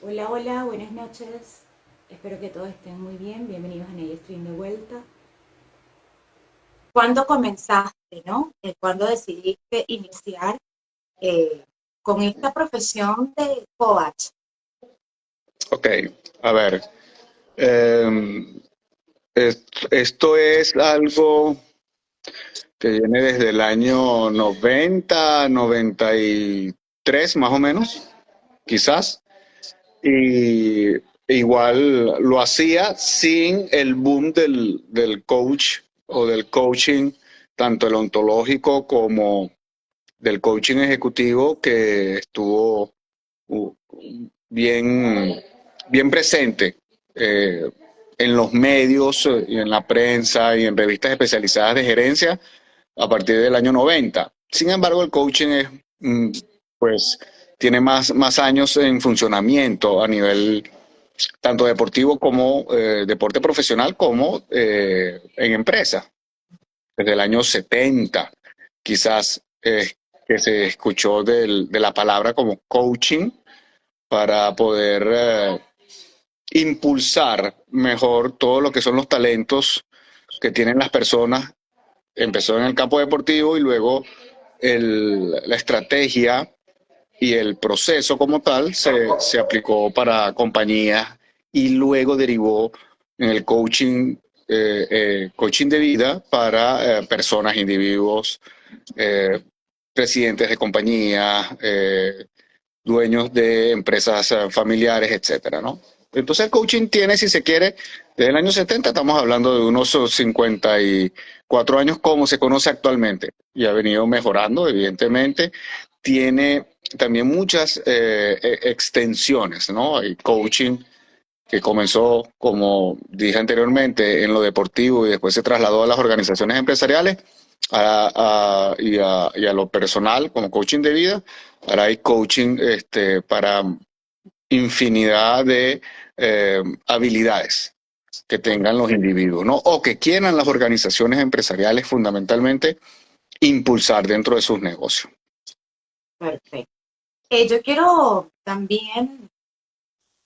Hola, hola, buenas noches. Espero que todos estén muy bien. Bienvenidos a Nail Stream de vuelta. ¿Cuándo comenzaste, no? ¿Cuándo decidiste iniciar eh, con esta profesión de coach? Ok, a ver, eh, esto es algo que viene desde el año 93 más o menos, quizás, y igual lo hacía sin el boom del coach o del coaching, tanto el ontológico como del coaching ejecutivo que estuvo uh, bien, bien presente eh, en los medios y en la prensa y en revistas especializadas de gerencia a partir del año 90. Sin embargo, el coaching es, pues, tiene más años en funcionamiento a nivel tanto deportivo como deporte profesional como en empresa. Desde el año 70, quizás que se escuchó de la palabra como coaching para poder impulsar mejor todo lo que son los talentos que tienen las personas. Empezó en el campo deportivo y luego la estrategia y el proceso como tal se aplicó para compañías y luego derivó en el coaching de vida para personas, individuos, eh, presidentes de compañías, dueños de empresas familiares, etcétera, ¿no? Entonces el coaching tiene, si se quiere, desde el año 70 estamos hablando de unos 54 años como se conoce actualmente y ha venido mejorando, evidentemente. Tiene también muchas extensiones, ¿no? Hay coaching que comenzó, como dije anteriormente, en lo deportivo y después se trasladó a las organizaciones empresariales y a lo personal como coaching de vida. Ahora hay coaching para infinidad de habilidades que tengan los individuos, ¿no? O que quieran las organizaciones empresariales fundamentalmente impulsar dentro de sus negocios. Perfecto. Yo quiero también,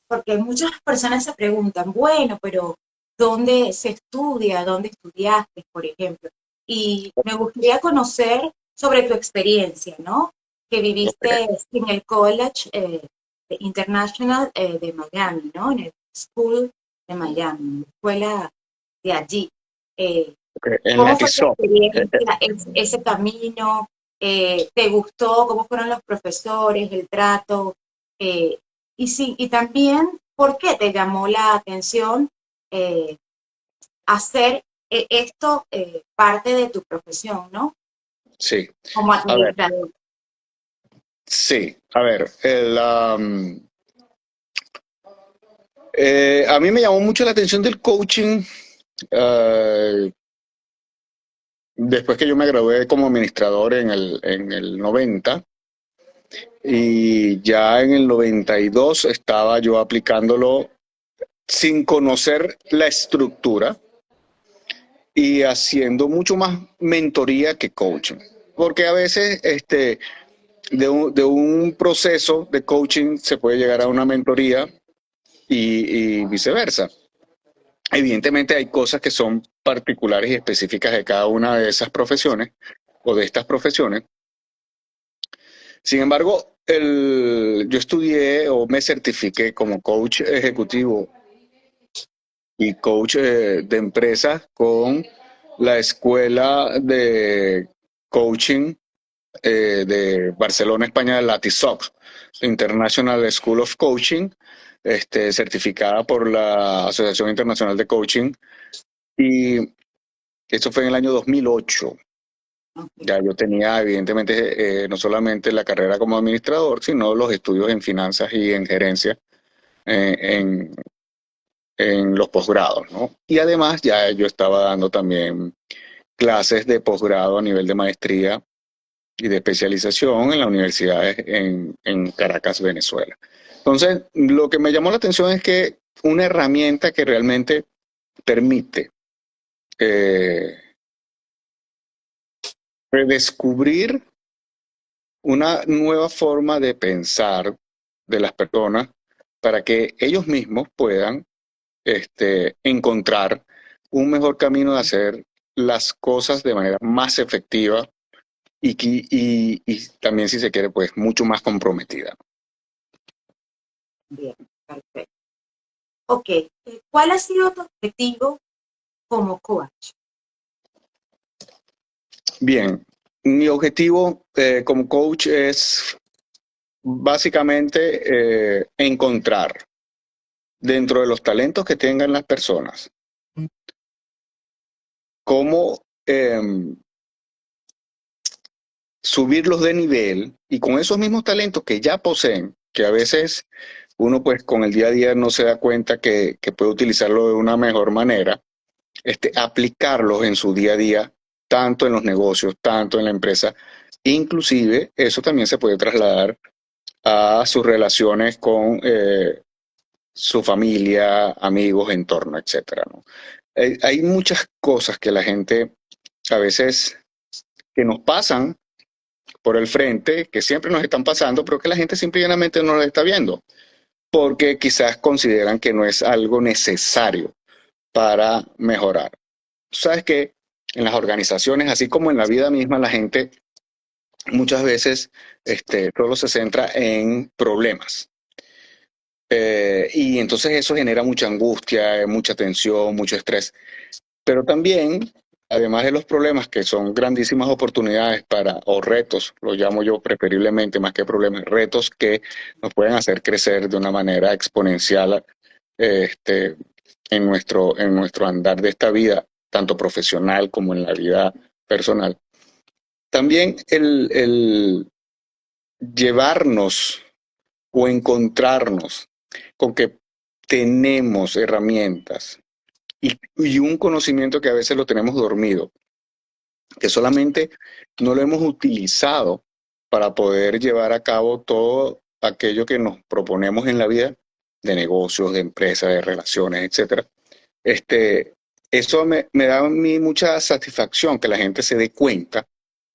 porque muchas personas se preguntan, bueno, pero ¿dónde se estudia? ¿Dónde estudiaste, por ejemplo? Y me gustaría conocer sobre tu experiencia, ¿no? Que Okay. viviste en el College International de Miami, ¿no? En el School de Miami, en la escuela de allí. Eh, Okay. En ¿Cómo la fue tu TISOP. experiencia, ese camino? ¿Te gustó? ¿Cómo fueron los profesores, el trato? Eh, y, sí, y también, ¿por qué te llamó la atención eh, hacer esto parte de tu profesión, ¿no? Sí, Como a ver, administrador. sí, a ver, a mí me llamó mucho la atención del coaching eh, después que yo me gradué como administrador en el 90 y ya en el 92 estaba yo aplicándolo sin conocer la estructura y haciendo mucho más mentoría que coaching. Porque a veces de un proceso de coaching se puede llegar a una mentoría y viceversa. Evidentemente hay cosas que son particulares y específicas de cada una de esas profesiones o de estas profesiones. Sin embargo, yo estudié o me certifiqué como coach ejecutivo y coach de empresas con la escuela de coaching de Barcelona, España, la TISOC, International School of Coaching, certificada por la Asociación Internacional de Coaching. Y eso fue en el año 2008. Ok. Ya yo tenía, evidentemente, no solamente la carrera como administrador, sino los estudios en finanzas y en gerencia eh, en, en los posgrados, ¿no? Y además ya yo estaba dando también clases de posgrado a nivel de maestría y de especialización en la universidad en Caracas, Venezuela. Entonces, lo que me llamó la atención es que una herramienta que realmente permite eh, redescubrir una nueva forma de pensar de las personas para que ellos mismos puedan encontrar un mejor camino de hacer las cosas de manera más efectiva y también, si se quiere, pues mucho más comprometida. Bien, perfecto. Ok, ¿cuál ha sido tu objetivo como coach? Bien, mi objetivo como coach es básicamente encontrar dentro de los talentos que tengan las personas cómo subirlos de nivel y con esos mismos talentos que ya poseen, que a veces uno pues con el día a día no se da cuenta que puede utilizarlo de una mejor manera, aplicarlos en su día a día, tanto en los negocios, tanto en la empresa. Inclusive eso también se puede trasladar a sus relaciones con su familia, amigos, entorno, etcétera, ¿no? Hay muchas cosas que la gente a veces que nos pasan por el frente, que siempre nos están pasando, pero que la gente simplemente no lo está viendo, porque quizás consideran que no es algo necesario para mejorar. Sabes que en las organizaciones, así como en la vida misma, la gente muchas veces solo se centra en problemas. Y entonces eso genera mucha angustia, mucha tensión, mucho estrés. Pero también, además de los problemas que son grandísimas oportunidades o retos, lo llamo yo preferiblemente más que problemas, retos que nos pueden hacer crecer de una manera exponencial este, en nuestro andar de esta vida, tanto profesional como en la vida personal. También el llevarnos o encontrarnos con que tenemos herramientas y un conocimiento que a veces lo tenemos dormido, que solamente no lo hemos utilizado para poder llevar a cabo todo aquello que nos proponemos en la vida, de negocios, de empresas, de relaciones, etcétera. Eso me da a mí mucha satisfacción que la gente se dé cuenta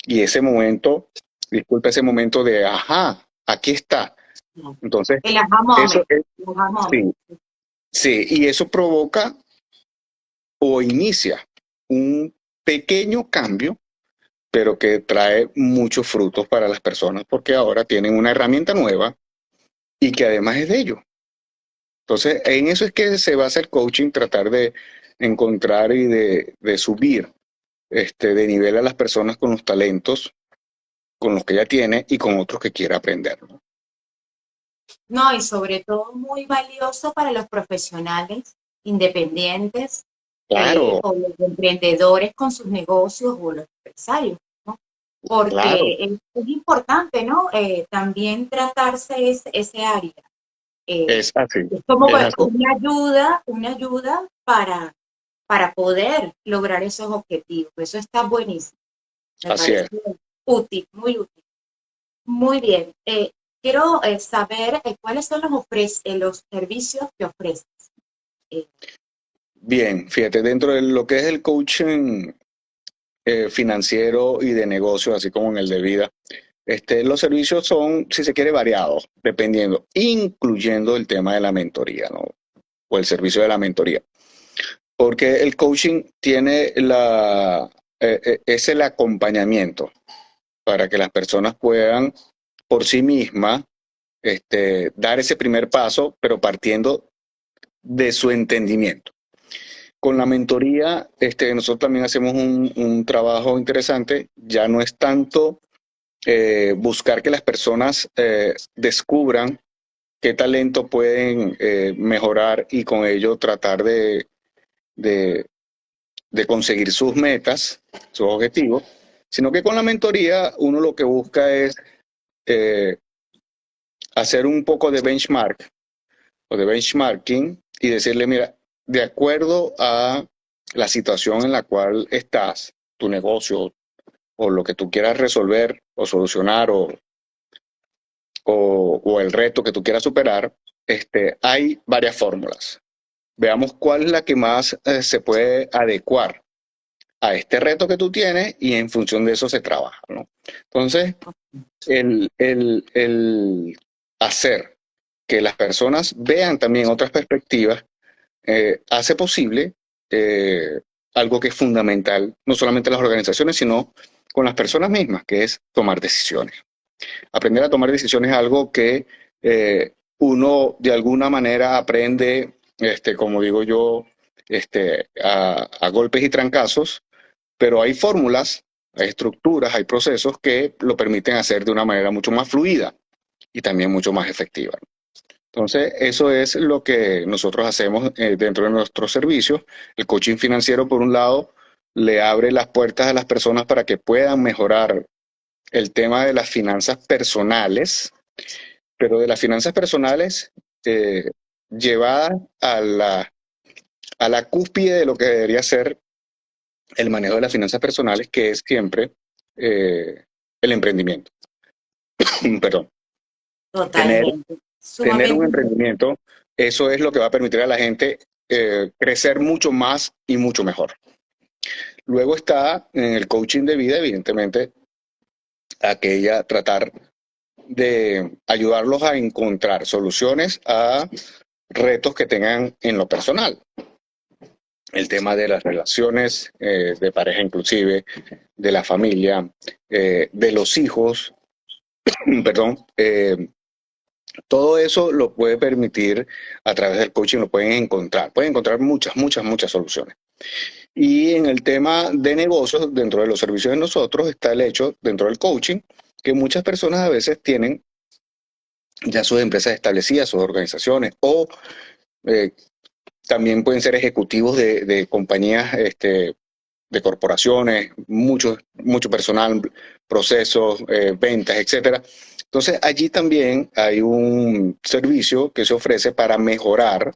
y ese momento, disculpa, ese momento de, ajá, aquí está. Entonces, El aha eso moment. es, El aha moment. sí, sí, y eso provoca o inicia un pequeño cambio, pero que trae muchos frutos para las personas porque ahora tienen una herramienta nueva y que además es de ellos. Entonces, en eso es que se basa el coaching, tratar de encontrar y de subir de nivel a las personas con los talentos, con los que ya tiene y con otros que quiera aprender, ¿no? No, y sobre todo muy valioso para los profesionales independientes Claro, o los emprendedores con sus negocios o los empresarios, ¿no? claro, Porque es importante, ¿no? También tratarse ese área. Eh, es así, es como es así, una ayuda para poder lograr esos objetivos. Eso está buenísimo. Me así parece es. útil, muy útil. Muy bien. Quiero saber cuáles son los servicios que ofreces. Eh, Bien, fíjate, dentro de lo que es el coaching financiero y de negocio, así como en el de vida, los servicios son, si se quiere, variados, dependiendo, incluyendo el tema de la mentoría, ¿no? O el servicio de la mentoría. Porque el coaching tiene es el acompañamiento para que las personas puedan por sí mismas dar ese primer paso, pero partiendo de su entendimiento. Con la mentoría, nosotros también hacemos un trabajo interesante. Ya no es tanto buscar que las personas descubran qué talento pueden mejorar y con ello tratar de, de conseguir sus metas, sus objetivos, sino que con la mentoría uno lo que busca es eh, hacer un poco de benchmark o de benchmarking y decirle, mira, de acuerdo a la situación en la cual estás, tu negocio o lo que tú quieras resolver o solucionar o el reto que tú quieras superar, hay varias fórmulas. Veamos cuál es la que más se puede adecuar a este reto que tú tienes y en función de eso se trabaja, ¿no? Entonces, el hacer que las personas vean también otras perspectivas, hace posible algo que es fundamental, no solamente en las organizaciones, sino con las personas mismas, que es tomar decisiones. Aprender a tomar decisiones es algo que uno de alguna manera aprende, como digo yo, a golpes y trancazos, pero hay fórmulas, hay estructuras, hay procesos que lo permiten hacer de una manera mucho más fluida y también mucho más efectiva. Entonces, eso es lo que nosotros hacemos dentro de nuestros servicios. El coaching financiero, por un lado, le abre las puertas a las personas para que puedan mejorar el tema de las finanzas personales, pero de las finanzas personales eh, llevadas a la cúspide de lo que debería ser el manejo de las finanzas personales, que es siempre eh, el emprendimiento. Perdón. Tener, Totalmente, tener un sumamente importante. emprendimiento, eso es lo que va a permitir a la gente crecer mucho más y mucho mejor. Luego está en el coaching de vida, evidentemente, aquella tratar de ayudarlos a encontrar soluciones a retos que tengan en lo personal. El tema de las relaciones de pareja inclusive, de la familia, de los hijos, perdón, todo eso lo puede permitir a través del coaching, lo pueden encontrar muchas soluciones. Y en el tema de negocios, dentro de los servicios de nosotros, está el hecho, dentro del coaching, que muchas personas a veces tienen ya sus empresas establecidas, sus organizaciones, o eh, también pueden ser ejecutivos de compañías, de corporaciones, mucho personal, procesos, ventas, etcétera. Entonces, allí también hay un servicio que se ofrece para mejorar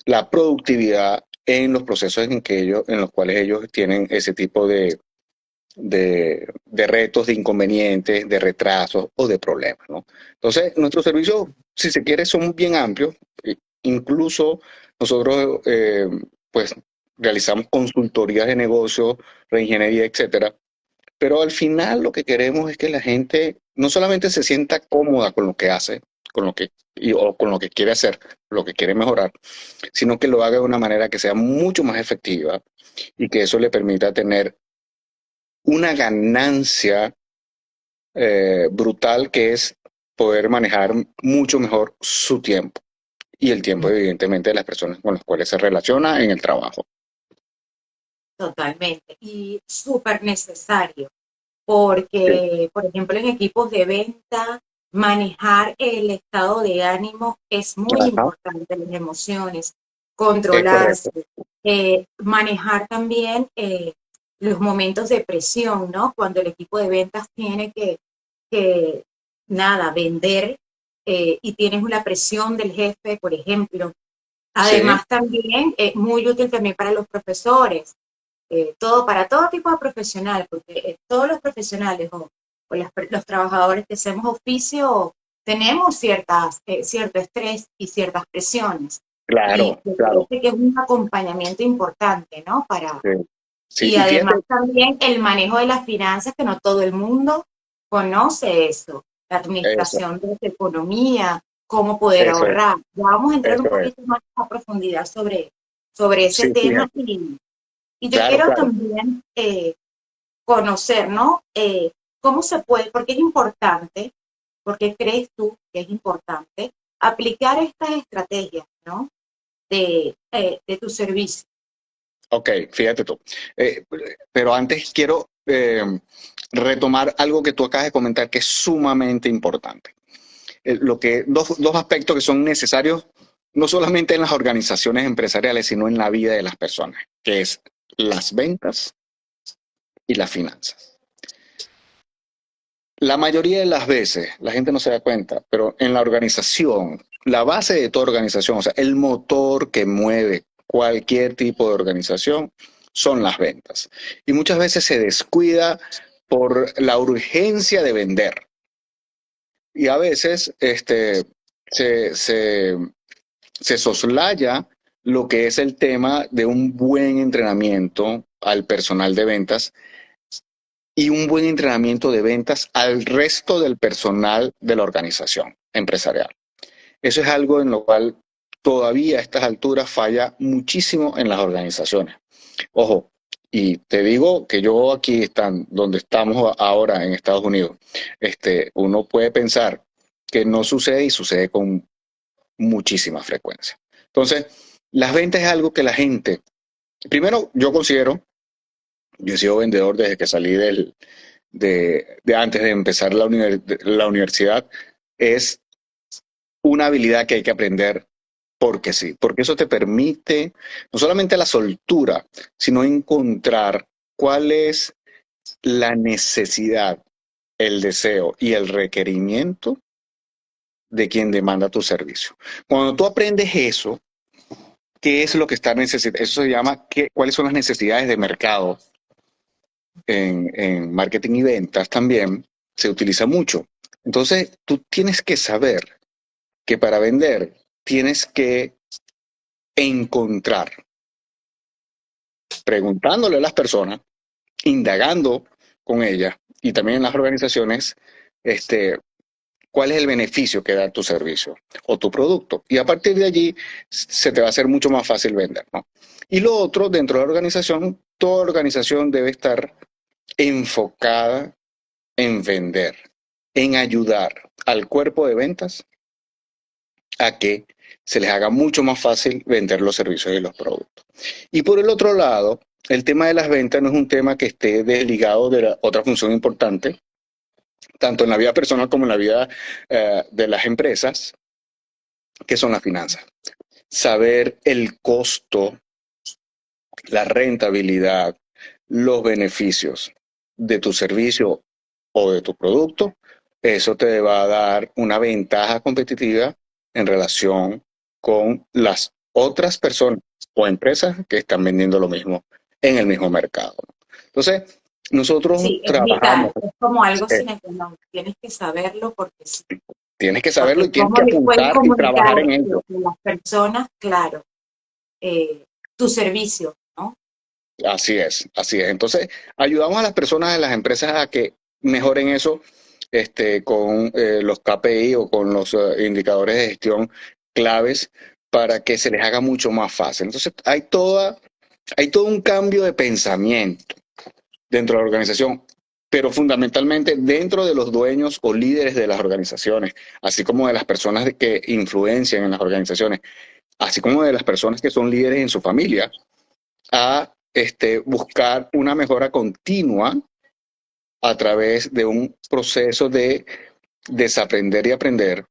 la productividad en los procesos en los cuales ellos tienen ese tipo de retos, de inconvenientes, de retrasos o de problemas, ¿no? Entonces, nuestros servicios, si se quiere, son bien amplios. Incluso nosotros, pues, realizamos consultorías de negocios, reingeniería, etcétera. Pero al final lo que queremos es que la gente no solamente se sienta cómoda con lo que hace, o con lo que quiere hacer, lo que quiere mejorar, sino que lo haga de una manera que sea mucho más efectiva y que eso le permita tener una ganancia brutal, que es poder manejar mucho mejor su tiempo y el tiempo, evidentemente, de las personas con las cuales se relaciona en el trabajo. Totalmente. Y súper necesario, Sí, porque, por ejemplo, en equipos de venta, manejar el estado de ánimo es muy ajá, importante, las emociones, es controlarse, correcto. manejar también los momentos de presión, ¿no? Cuando el equipo de ventas tiene que nada, vender y tienes una presión del jefe, por ejemplo. Sí, Además, también es muy útil también para los profesores, para todo tipo de profesional, porque todos los profesionales los trabajadores que hacemos oficio tenemos cierto estrés y ciertas presiones. Y claro, me claro. parece que es un acompañamiento importante, ¿no? Sí, sí, Y y además fíjate, también el manejo de las finanzas, que no todo el mundo conoce eso, la eso, administración de la economía, cómo poder eso es, ahorrar. Ya vamos a entrar un eso es. poquito más a profundidad sobre ese Sí, tema fíjate, y yo claro, quiero claro. también conocer, ¿no? ¿Cómo se puede? Porque es importante, porque crees tú que es importante aplicar estas estrategias, ¿no? De tu servicio. Ok, fíjate tú. Eh, pero antes quiero retomar algo que tú acabas de comentar, que es sumamente importante. Dos aspectos que son necesarios no solamente en las organizaciones empresariales, sino en la vida de las personas, que es las ventas y las finanzas. La mayoría de las veces la gente no se da cuenta, pero en la organización, la base de toda organización, o sea, el motor que mueve cualquier tipo de organización son las ventas. Y muchas veces se descuida por la urgencia de vender. Y a veces se, se, se soslaya lo que es el tema de un buen entrenamiento al personal de ventas y un buen entrenamiento de ventas al resto del personal de la organización empresarial. Eso es algo en lo cual todavía a estas alturas falla muchísimo en las organizaciones. Ojo, y te digo que yo aquí están, donde estamos ahora en Estados Unidos, uno puede pensar que no sucede y sucede con muchísima frecuencia. Entonces, las ventas es algo que la gente, primero yo considero, yo he sido vendedor desde que salí de antes de empezar la universidad, es una habilidad que hay que aprender porque sí, porque eso te permite no solamente la soltura, sino encontrar cuál es la necesidad, el deseo y el requerimiento de quien demanda tu servicio. Cuando tú aprendes eso, ¿qué es lo que está necesitando? Eso se llama cuáles son las necesidades de mercado en marketing y ventas también se utiliza mucho. Entonces, tú tienes que saber que para vender tienes que encontrar, preguntándole a las personas, indagando con ellas y también en las organizaciones, cuál es el beneficio que da tu servicio o tu producto. Y a partir de allí se te va a hacer mucho más fácil vender, ¿no? Y lo otro, dentro de la organización, toda organización debe estar enfocada en vender, en ayudar al cuerpo de ventas a que se les haga mucho más fácil vender los servicios y los productos. Y por el otro lado, el tema de las ventas no es un tema que esté desligado de la otra función importante, tanto en la vida personal como en la vida de las empresas, que son las finanzas. Saber el costo, la rentabilidad, los beneficios de tu servicio o de tu producto, eso te va a dar una ventaja competitiva en relación con las otras personas o empresas que están vendiendo lo mismo en el mismo mercado. Entonces, nosotros Sí, es trabajamos, vital, es como algo eh, sine qua non, tienes que saberlo porque sí, tienes que saberlo y porque tienes cómo que le puedes apuntar y comunicar trabajar en ello. a las personas, claro, tu servicio, ¿no? Así es, así es. Entonces, ayudamos a las personas de las empresas a que mejoren eso con los KPI o con los indicadores de gestión claves para que se les haga mucho más fácil. Entonces, hay todo un cambio de pensamiento dentro de la organización, pero fundamentalmente dentro de los dueños o líderes de las organizaciones, así como de las personas que influencian en las organizaciones, así como de las personas que son líderes en su familia a buscar una mejora continua a través de un proceso de desaprender y aprender,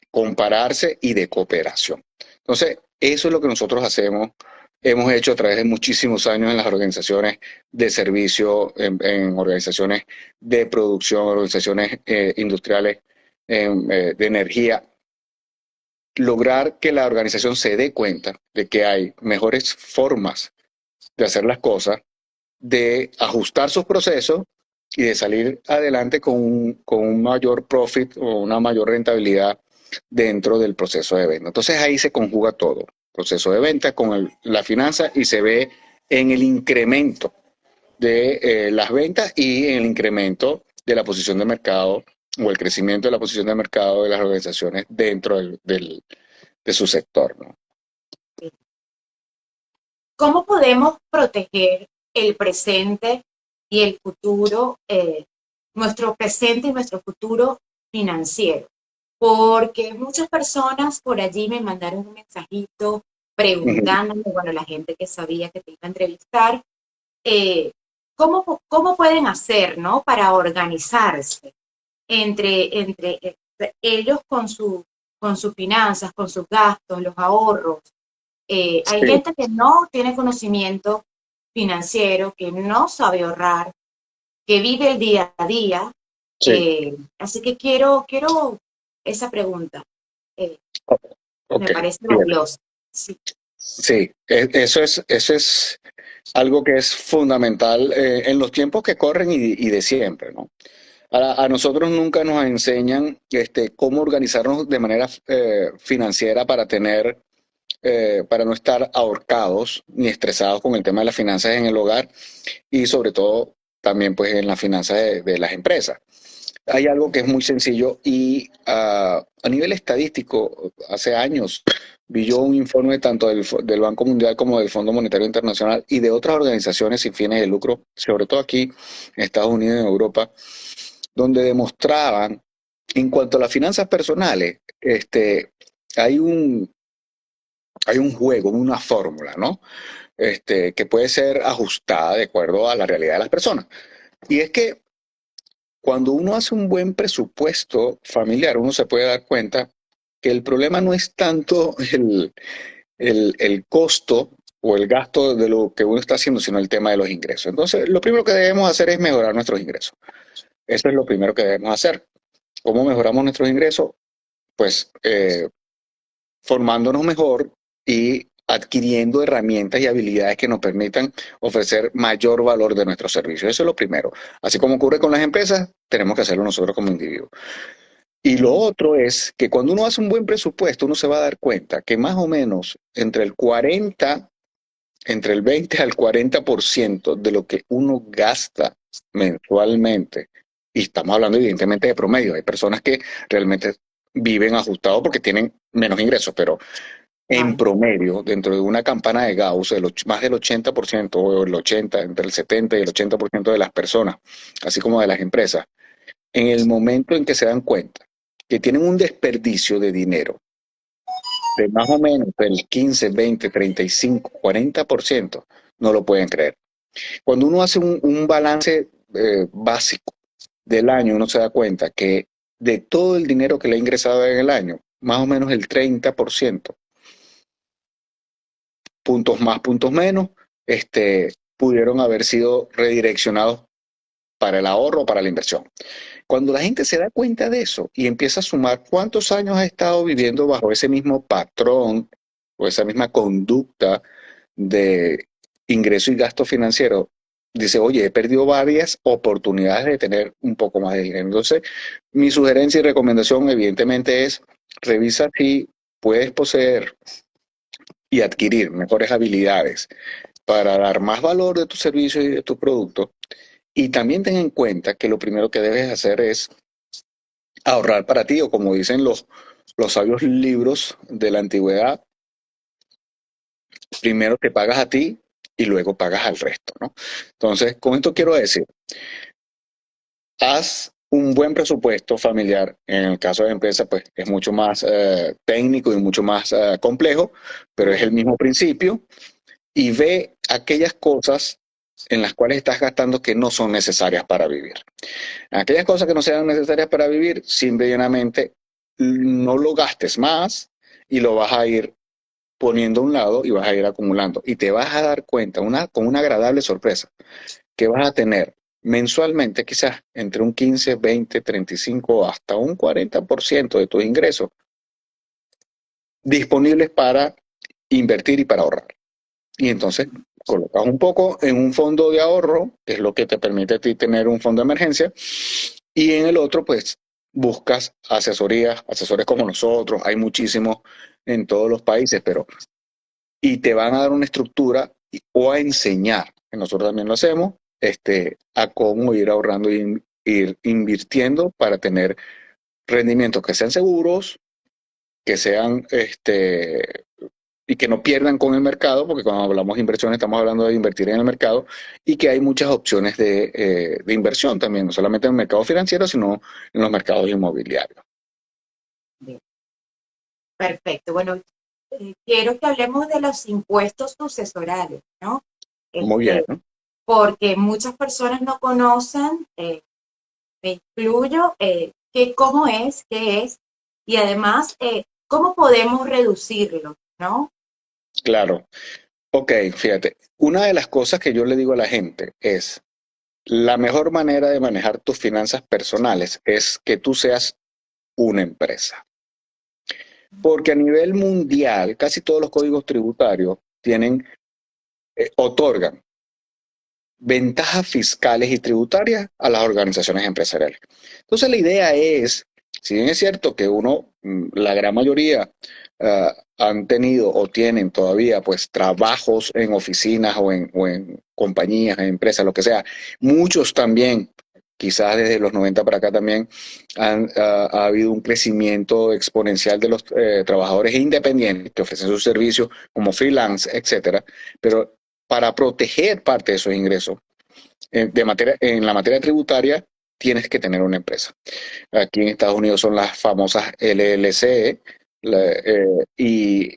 compararse y de cooperación. Entonces, eso es lo que nosotros hacemos, hemos hecho a través de muchísimos años en las organizaciones de servicio, en organizaciones de producción, organizaciones industriales de energía, lograr que la organización se dé cuenta de que hay mejores formas de hacer las cosas, de ajustar sus procesos y de salir adelante con un mayor profit o una mayor rentabilidad dentro del proceso de venta. Entonces ahí se conjuga todo, proceso de venta con la finanza y se ve en el incremento de las ventas y en el incremento de la posición de mercado o el crecimiento de la posición de mercado de las organizaciones dentro de su sector, ¿no? ¿Cómo podemos proteger el presente y el futuro, nuestro presente y nuestro futuro financiero? Porque muchas personas por allí me mandaron un mensajito preguntándome, bueno, la gente que sabía que te iba a entrevistar, ¿cómo pueden hacer, ¿no? Para organizarse entre ellos con sus finanzas, con sus gastos, los ahorros. Hay Sí, gente que no tiene conocimiento financiero, que no sabe ahorrar, que vive el día a día. sí, Así que quiero esa pregunta. Eh, Me ok, parece bien. valiosa. Sí. Sí, eso es algo que es fundamental en los tiempos que corren y de siempre, ¿no? A nosotros nunca nos enseñan cómo organizarnos de manera financiera para para no estar ahorcados ni estresados con el tema de las finanzas en el hogar y sobre todo también pues en las finanzas de las empresas. hay algo que es muy sencillo y a nivel estadístico, hace años vi yo un informe tanto del Banco Mundial como del Fondo Monetario Internacional y de otras organizaciones sin fines de lucro, sobre todo aquí en Estados Unidos y en Europa, donde demostraban, en cuanto a las finanzas personales, hay un, hay un juego, una fórmula, ¿no? Que puede ser ajustada de acuerdo a la realidad de las personas. Y es que cuando uno hace un buen presupuesto familiar, uno se puede dar cuenta que el problema no es tanto el costo o el gasto de lo que uno está haciendo, sino el tema de los ingresos. Entonces, lo primero que debemos hacer es mejorar nuestros ingresos. Eso es lo primero que debemos hacer. ¿Cómo mejoramos nuestros ingresos? Pues formándonos mejor y adquiriendo herramientas y habilidades que nos permitan ofrecer mayor valor de nuestros servicios. Eso es lo primero. Así como ocurre con las empresas, tenemos que hacerlo nosotros como individuos. Y lo otro es que cuando uno hace un buen presupuesto, uno se va a dar cuenta que más o menos entre el 20 al 40% de lo que uno gasta mensualmente, y estamos hablando evidentemente de promedio, hay personas que realmente viven ajustados porque tienen menos ingresos, pero en Claro. promedio, dentro de una campana de Gauss, más del 80% o el 80, entre el 70 y el 80% de las personas, así como de las empresas, en el momento en que se dan cuenta que tienen un desperdicio de dinero de más o menos el 15, 20, 35, 40%, no lo pueden creer. Cuando uno hace un balance básico del año, uno se da cuenta que de todo el dinero que le ha ingresado en el año, más o menos el 30%, puntos más, puntos menos, pudieron haber sido redireccionados para el ahorro o para la inversión. Cuando la gente se da cuenta de eso y empieza a sumar cuántos años ha estado viviendo bajo ese mismo patrón o esa misma conducta de ingreso y gasto financiero, dice, oye, he perdido varias oportunidades de tener un poco más de dinero. Entonces, mi sugerencia y recomendación evidentemente es, revisa si puedes poseer y adquirir mejores habilidades para dar más valor de tus servicios y de tus productos. Y también ten en cuenta que lo primero que debes hacer es ahorrar para ti, o como dicen los sabios libros de la antigüedad, primero te pagas a ti y luego pagas al resto, ¿no? Entonces, con esto quiero decir, haz un buen presupuesto familiar. En el caso de empresa, pues es mucho más técnico y mucho más complejo, pero es el mismo principio. Y ve aquellas cosas en las cuales estás gastando que no son necesarias para vivir. Aquellas cosas que no sean necesarias para vivir, simplemente no lo gastes más y lo vas a ir poniendo a un lado y vas a ir acumulando. Y te vas a dar cuenta, con una agradable sorpresa, que vas a tener mensualmente quizás entre un 15, 20, 35 hasta un 40% de tus ingresos disponibles para invertir y para ahorrar. Y entonces colocas un poco en un fondo de ahorro, que es lo que te permite a ti tener un fondo de emergencia, y en el otro, pues, buscas asesorías, asesores como nosotros, hay muchísimos en todos los países, y te van a dar una estructura o a enseñar, que nosotros también lo hacemos, a cómo ir ahorrando y ir invirtiendo para tener rendimientos que sean seguros, que sean, y que no pierdan con el mercado, porque cuando hablamos de inversión estamos hablando de invertir en el mercado, y que hay muchas opciones de inversión también, no solamente en el mercado financiero, sino en los mercados inmobiliarios. Bien, perfecto. Bueno, quiero que hablemos de los impuestos sucesorales, ¿no? Muy bien, Este, ¿no? porque muchas personas no conocen, me incluyo, cómo es, qué es, y además, cómo podemos reducirlo, ¿no? Claro. Ok, fíjate, una de las cosas que yo le digo a la gente es, la mejor manera de manejar tus finanzas personales es que tú seas una empresa. Porque a nivel mundial, casi todos los códigos tributarios otorgan ventajas fiscales y tributarias a las organizaciones empresariales. Entonces la idea es, si bien es cierto que la gran mayoría han tenido o tienen todavía pues trabajos en oficinas o en compañías, en empresas, lo que sea, muchos también quizás desde los 90 para acá también ha habido un crecimiento exponencial de los trabajadores independientes que ofrecen sus servicios como freelance, etcétera, pero para proteger parte de esos ingresos en la materia tributaria tienes que tener una empresa. Aquí en Estados Unidos son las famosas LLC y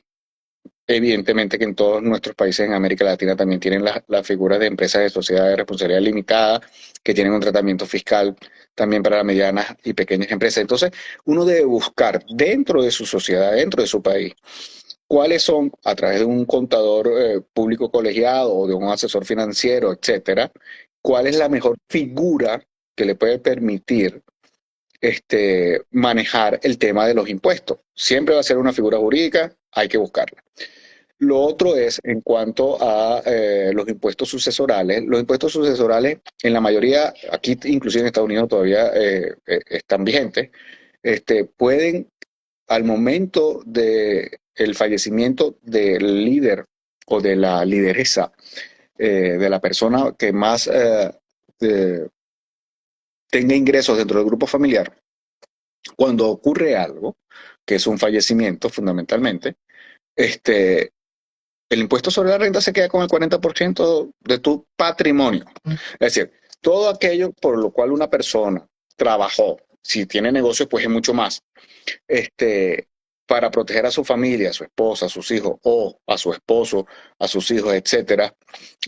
evidentemente que en todos nuestros países en América Latina también tienen las figuras de empresas de sociedad de responsabilidad limitada que tienen un tratamiento fiscal también para las medianas y pequeñas empresas. Entonces, uno debe buscar dentro de su sociedad, dentro de su país, cuáles son, a través de un contador público colegiado o de un asesor financiero, etcétera, cuál es la mejor figura que le puede permitir manejar el tema de los impuestos. Siempre va a ser una figura jurídica, hay que buscarla. Lo otro es en cuanto a los impuestos sucesorales. Los impuestos sucesorales, en la mayoría, aquí inclusive en Estados Unidos todavía están vigentes, pueden, al momento del fallecimiento del líder o de la lideresa, de la persona que más tenga ingresos dentro del grupo familiar, cuando ocurre algo, que es un fallecimiento fundamentalmente, el impuesto sobre la renta se queda con el 40% de tu patrimonio. Es decir, todo aquello por lo cual una persona trabajó, si tiene negocio, pues es mucho más, para proteger a su familia, a su esposa, a sus hijos, o a su esposo, a sus hijos, etcétera,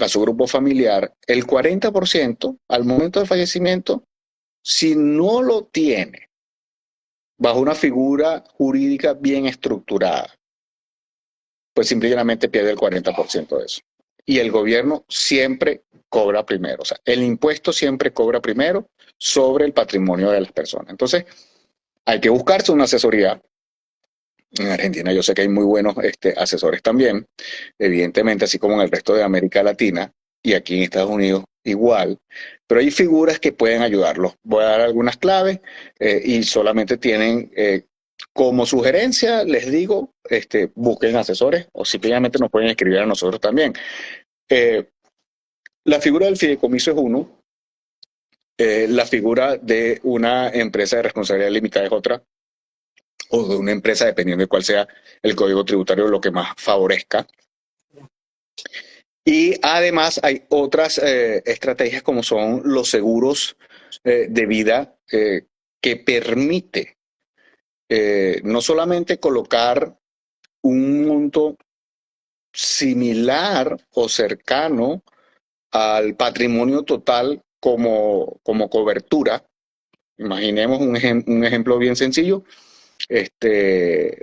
a su grupo familiar, el 40% al momento del fallecimiento, si no lo tiene bajo una figura jurídica bien estructurada, pues simplemente pierde el 40% de eso. Y el gobierno siempre cobra primero. O sea, el impuesto siempre cobra primero sobre el patrimonio de las personas. Entonces, hay que buscarse una asesoría. En Argentina yo sé que hay muy buenos asesores también, evidentemente, así como en el resto de América Latina y aquí en Estados Unidos igual, pero hay figuras que pueden ayudarlos. Voy a dar algunas claves y solamente tienen como sugerencia, les digo, busquen asesores o simplemente nos pueden escribir a nosotros también. La figura del fideicomiso es uno, la figura de una empresa de responsabilidad limitada es otra, o de una empresa, dependiendo de cuál sea el código tributario, lo que más favorezca. Y además hay otras estrategias como son los seguros de vida que permite no solamente colocar un monto similar o cercano al patrimonio total como cobertura. Imaginemos un ejemplo bien sencillo,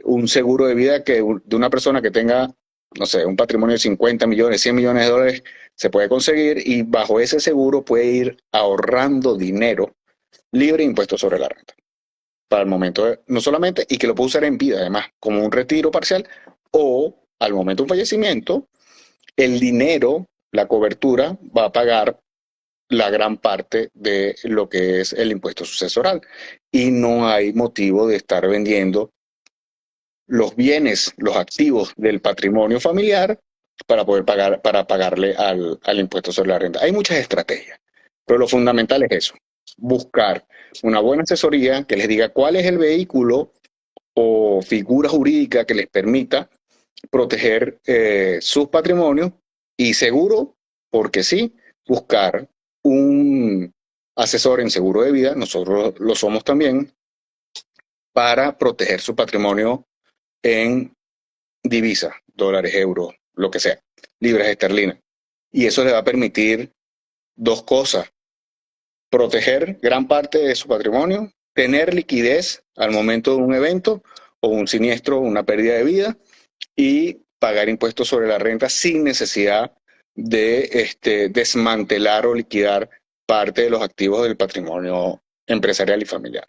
un seguro de vida de una persona que tenga, no sé, un patrimonio de 50 millones, 100 millones de dólares, se puede conseguir y bajo ese seguro puede ir ahorrando dinero libre de impuestos sobre la renta. Para el momento, no solamente, y que lo puede usar en vida, además, como un retiro parcial, o al momento de un fallecimiento, el dinero, la cobertura, va a pagar la gran parte de lo que es el impuesto sucesoral. Y no hay motivo de estar vendiendo los bienes, los activos del patrimonio familiar para poder pagarle al impuesto sobre la renta. Hay muchas estrategias, pero lo fundamental es eso, buscar una buena asesoría que les diga cuál es el vehículo o figura jurídica que les permita proteger sus patrimonios y seguro, porque sí, buscar un asesor en seguro de vida, nosotros lo somos también, para proteger su patrimonio en divisas, dólares, euros, lo que sea, libras esterlinas. Y eso le va a permitir dos cosas: proteger gran parte de su patrimonio, tener liquidez al momento de un evento o un siniestro, una pérdida de vida, y pagar impuestos sobre la renta sin necesidad de desmantelar o liquidar parte de los activos del patrimonio empresarial y familiar.